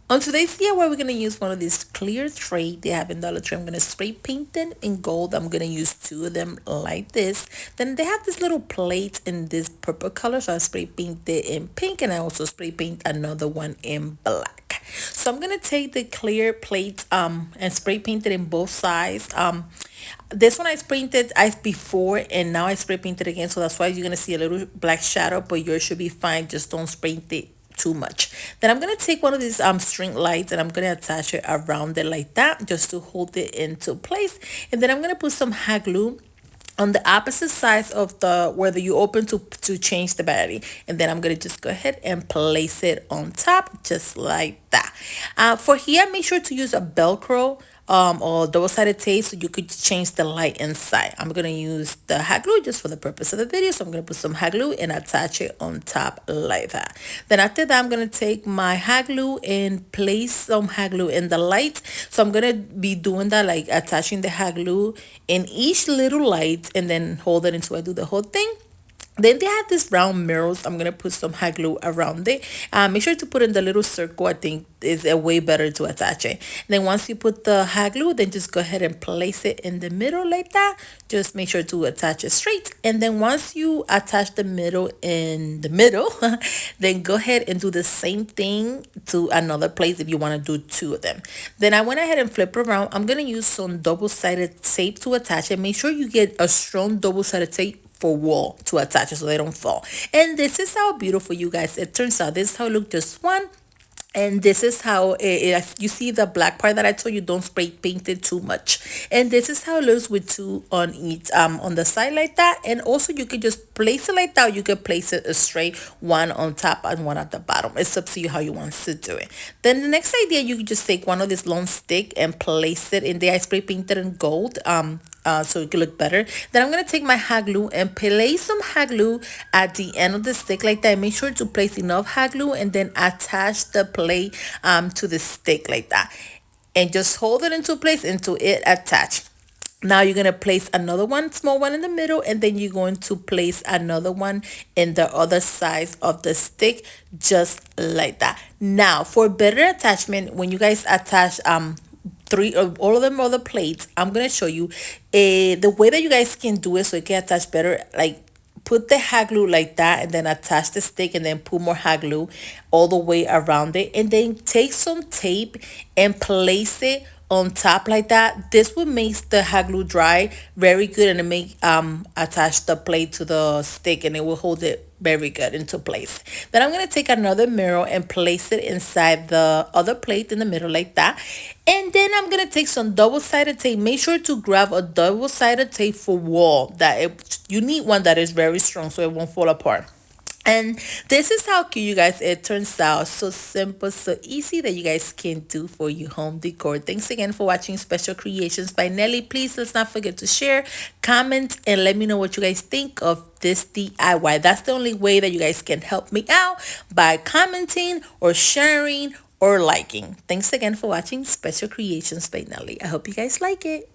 On today's DIY, we're going to use one of these clear tray they have in Dollar Tree. I'm going to spray paint them in gold. I'm going to use two of them like this. Then they have this little plate in this purple color. So I spray paint it in pink, and I also spray paint another one in black. So I'm going to take the clear plates and spray paint it in both sides. This one I spray painted I before, and now I spray painted again, so that's why you're gonna see a little black shadow, but yours should be fine. Just don't spray paint it too much. Then I'm gonna take one of these string lights, and I'm gonna attach it around it like that, just to hold it into place. And then I'm gonna put some hot glue on the opposite sides of the where you open to change the battery. And then I'm gonna just go ahead and place it on top just like that. For here, make sure to use a Velcro or double-sided tape so you could change the light inside. I'm gonna use the hot glue just for the purpose of the video, so I'm gonna put some hot glue and attach it on top like that. Then after that, I'm gonna take my hot glue and place some hot glue in the light. So I'm gonna be doing that, like attaching the hot glue in each little light and then hold it until I do the whole thing. Then they have these round mirrors. I'm gonna put some hot glue around it. Make sure to put in the little circle. I think is a way better to attach it. Then once you put the hot glue, then just go ahead and place it in the middle like that. Just make sure to attach it straight. And then once you attach the middle in the middle, then go ahead and do the same thing to another place if you want to do two of them. Then I went ahead and flip around. I'm gonna use some double-sided tape to attach it. Make sure you get a strong double-sided tape for wall to attach it so they don't fall. And this is how beautiful, you guys, it turns out. This is how it looked, just one. And this is how you see the black part that I told you, don't spray paint it too much. And this is how it looks with two on each on the side like that. And also you can just place it like that, or you can place it straight, one on top and one at the bottom. It's up to you how you want to do it. Then the next idea, you can just take one of this long stick and place it in there. I spray painted in gold so it could look better. Then I'm going to take my hot glue and place some hot glue at the end of the stick like that. Make sure to place enough hot glue and then attach the plate to the stick like that. And just hold it into place until it attached. Now you're going to place another one, small one in the middle, and then you're going to place another one in the other side of the stick, just like that. Now, for better attachment, when you guys attach three of all of them other plates, I'm gonna show you the way that you guys can do it so it can attach better. Like, put the hot glue like that and then attach the stick, and then put more hot glue all the way around it, and then take some tape and place it on top like that. This will make the hot glue dry very good, and it make attach the plate to the stick, and it will hold it very good into place. Then I'm going to take another mirror and place it inside the other plate in the middle like that. And then I'm going to take some double-sided tape. Make sure to grab a double-sided tape for wall. You need one that is very strong so it won't fall apart. And this is how cute, you guys, it turns out. So simple, so easy, that you guys can do for your home decor. Thanks again for watching Special Creations by Nelly. Please, let's not forget to share, comment, and let me know what you guys think of this DIY. That's the only way that you guys can help me out, by commenting or sharing or liking. Thanks again for watching Special Creations by Nelly. I hope you guys like it.